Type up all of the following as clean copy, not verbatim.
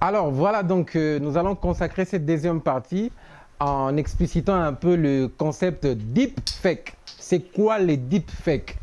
Alors voilà, donc nous allons consacrer cette deuxième partie en explicitant un peu le concept deepfake. C'est quoi les deepfakes?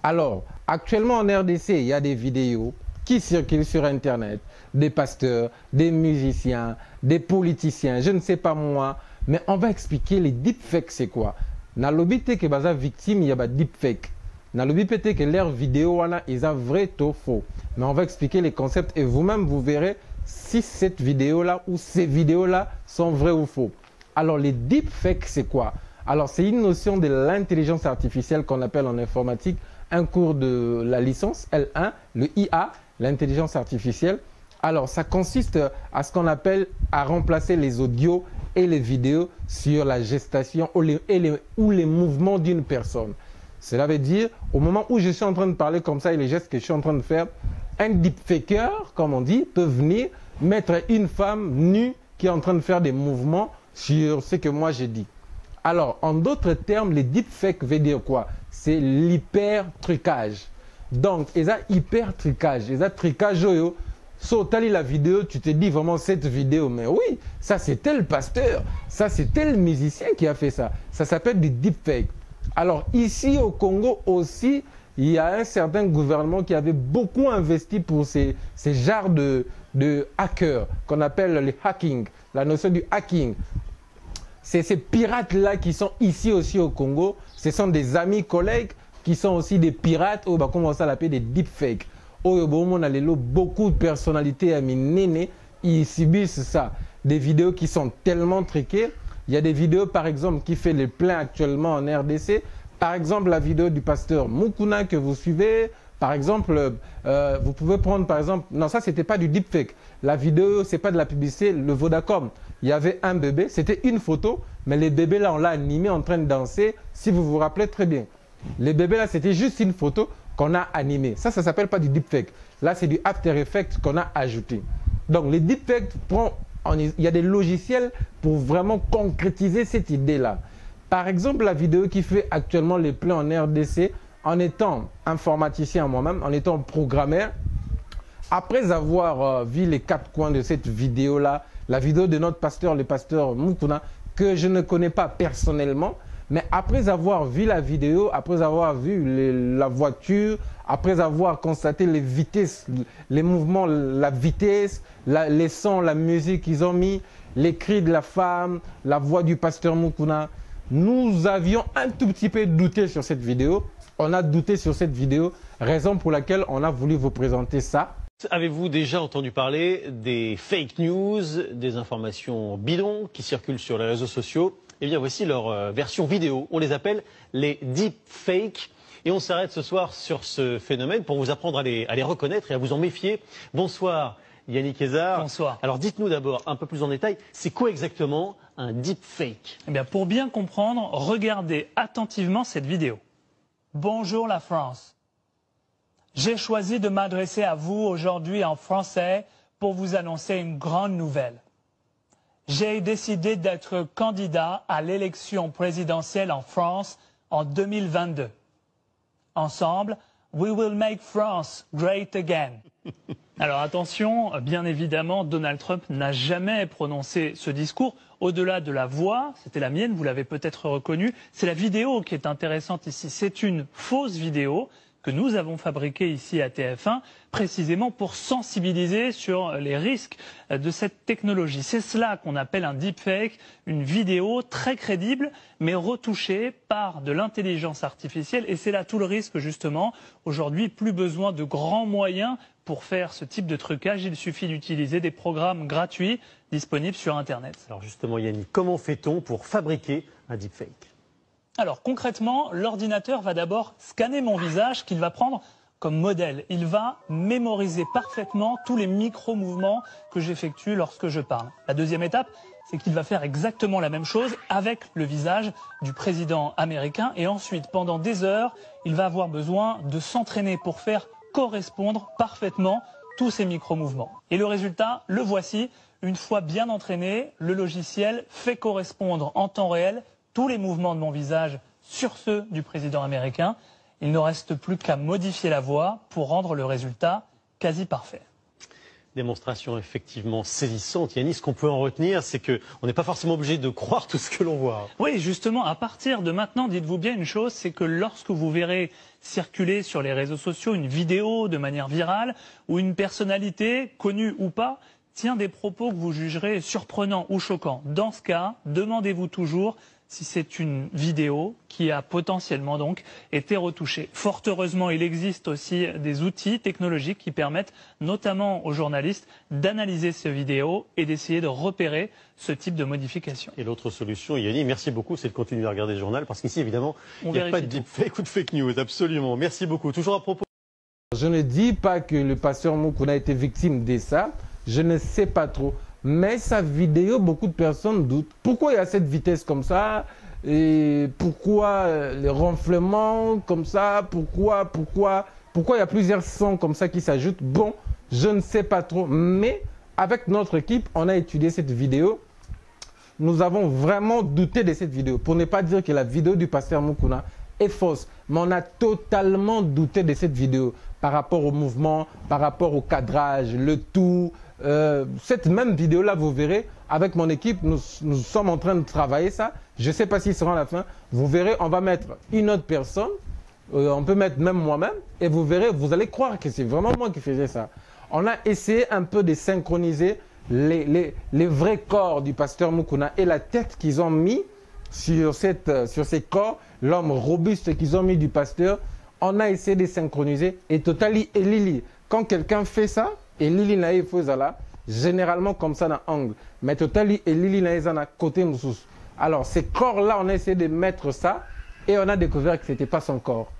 Alors, actuellement en RDC, il y a des vidéos qui circulent sur Internet, des pasteurs, des musiciens, des politiciens, je ne sais pas moi, mais on va expliquer les deepfakes, c'est quoi? Nalobi te que baza victime, il y a des deepfakes. Nalobi peut que leur vidéo, ils ont vrai ou faux. Mais on va expliquer les concepts et vous-même, vous verrez si cette vidéo-là ou ces vidéos-là sont vraies ou faux. Alors, les deepfakes, c'est quoi? Alors, c'est une notion de l'intelligence artificielle qu'on appelle en informatique un cours de la licence L1, le IA, l'intelligence artificielle. Alors, ça consiste à ce qu'on appelle à remplacer les audios et les vidéos sur la gestation ou les mouvements d'une personne. Cela veut dire, au moment où je suis en train de parler comme ça et les gestes que je suis en train de faire, un deepfaker, comme on dit, peut venir mettre une femme nue qui est en train de faire des mouvements sur ce que moi j'ai dit. Alors, en d'autres termes, les deepfakes veut dire quoi? C'est l'hyper-trucage. Donc, ils ont hyper-trucage. Ils ont trucage. Sautali la vidéo, tu te dis vraiment cette vidéo, mais oui, ça c'est tel pasteur, ça c'est tel musicien qui a fait ça. Ça s'appelle du deepfake. Alors, ici au Congo aussi, il y a un certain gouvernement qui avait beaucoup investi pour ces genres de hackers qu'on appelle les hacking, la notion du hacking. C'est ces pirates-là qui sont ici aussi au Congo, ce sont des amis, collègues qui sont aussi des pirates, on va commencer à l'appeler des deepfakes. Beaucoup de personnalités à Néné, ils subissent ça. Des vidéos qui sont tellement truquées. Il y a des vidéos, par exemple, qui fait le plein actuellement en RDC. Par exemple, la vidéo du pasteur Mukuna que vous suivez. Par exemple, vous pouvez prendre, par exemple... Non, ça, c'était pas du deepfake. La vidéo, c'est pas de la publicité. Le Vodacom, il y avait un bébé. C'était une photo, mais les bébés, là, on l'a animé en train de danser, si vous vous rappelez très bien. Les bébés, là, c'était juste une photo qu'on a animée. Ça s'appelle pas du deepfake. Là, c'est du After Effects qu'on a ajouté. Donc, les deepfakes, il y a des logiciels pour vraiment concrétiser cette idée-là. Par exemple, la vidéo qui fait actuellement les plans en RDC, en étant informaticien moi-même, en étant programmeur, après avoir vu les quatre coins de cette vidéo-là, la vidéo de notre pasteur, le pasteur Mukuna, que je ne connais pas personnellement, mais après avoir vu la vidéo, après avoir vu la voiture, après avoir constaté les vitesses, les mouvements, la vitesse, les sons, la musique qu'ils ont mis, les cris de la femme, la voix du pasteur Mukuna, nous avions un tout petit peu douté sur cette vidéo. On a douté sur cette vidéo, raison pour laquelle on a voulu vous présenter ça. Avez-vous déjà entendu parler des fake news, des informations bidons qui circulent sur les réseaux sociaux? Eh bien, voici leur version vidéo. On les appelle les deepfakes. Et on s'arrête ce soir sur ce phénomène pour vous apprendre à les reconnaître et à vous en méfier. Bonsoir Yannick Hézard. Bonsoir. Alors dites-nous d'abord un peu plus en détail, c'est quoi exactement un deepfake? Eh bien, pour bien comprendre, regardez attentivement cette vidéo. Bonjour la France. J'ai choisi de m'adresser à vous aujourd'hui en français pour vous annoncer une grande nouvelle. J'ai décidé d'être candidat à l'élection présidentielle en France en 2022. Ensemble, we will make France great again. Alors attention, bien évidemment, Donald Trump n'a jamais prononcé ce discours. Au-delà de la voix, c'était la mienne, vous l'avez peut-être reconnu, c'est la vidéo qui est intéressante ici. C'est une fausse vidéo que nous avons fabriquée ici à TF1, précisément pour sensibiliser sur les risques de cette technologie. C'est cela qu'on appelle un deepfake, une vidéo très crédible, mais retouchée par de l'intelligence artificielle. Et c'est là tout le risque, justement. Aujourd'hui, plus besoin de grands moyens pour faire ce type de trucage. Il suffit d'utiliser des programmes gratuits disponibles sur Internet. Alors justement, Yannick, comment fait-on pour fabriquer un deepfake? Alors concrètement, l'ordinateur va d'abord scanner mon visage qu'il va prendre comme modèle. Il va mémoriser parfaitement tous les micro-mouvements que j'effectue lorsque je parle. La deuxième étape, c'est qu'il va faire exactement la même chose avec le visage du président américain. Et ensuite, pendant des heures, il va avoir besoin de s'entraîner pour faire correspondre parfaitement tous ces micro-mouvements. Et le résultat, le voici. Une fois bien entraîné, le logiciel fait correspondre en temps réel tous les mouvements de mon visage sur ceux du président américain. Il ne reste plus qu'à modifier la voix pour rendre le résultat quasi parfait. Démonstration effectivement saisissante. Yannis, ce qu'on peut en retenir, c'est qu'on n'est pas forcément obligé de croire tout ce que l'on voit. Oui, justement, à partir de maintenant, dites-vous bien une chose, c'est que lorsque vous verrez circuler sur les réseaux sociaux une vidéo de manière virale, où une personnalité, connue ou pas, tient des propos que vous jugerez surprenants ou choquants. Dans ce cas, demandez-vous toujours si c'est une vidéo qui a potentiellement donc été retouchée. Fort heureusement, il existe aussi des outils technologiques qui permettent notamment aux journalistes d'analyser ces vidéos et d'essayer de repérer ce type de modification. Et l'autre solution, Yannis, merci beaucoup, c'est de continuer à regarder le journal parce qu'ici, évidemment, il n'y a pas de deepfake ou de fake news. Absolument. Merci beaucoup. Toujours à propos. Je ne dis pas que le pasteur Moukouna a été victime de ça. Je ne sais pas trop. Mais sa vidéo, beaucoup de personnes doutent. Pourquoi il y a cette vitesse comme ça? Et pourquoi les ronflements comme ça? Pourquoi il y a plusieurs sons comme ça qui s'ajoutent? Bon, je ne sais pas trop. Mais avec notre équipe, on a étudié cette vidéo. Nous avons vraiment douté de cette vidéo. Pour ne pas dire que la vidéo du pasteur Moukouna est fausse. Mais on a totalement douté de cette vidéo par rapport au mouvement, par rapport au cadrage, le tout. Cette même vidéo-là, vous verrez, avec mon équipe, nous sommes en train de travailler ça. Je ne sais pas s'il sera à la fin. Vous verrez, on va mettre une autre personne. On peut mettre même moi-même. Et vous verrez, vous allez croire que c'est vraiment moi qui faisais ça. On a essayé un peu de synchroniser les vrais corps du pasteur Moukouna et la tête qu'ils ont mis sur ces corps, l'homme robuste qu'ils ont mis du pasteur. On a essayé de synchroniser. Et Totali et Lili, quand quelqu'un fait ça, et Lili Naï Fozala, généralement comme ça dans l'angle. Mais Totali et Lili Naï Zana côté Moussous. Alors ces corps-là, on a essayé de mettre ça et on a découvert que ce n'était pas son corps.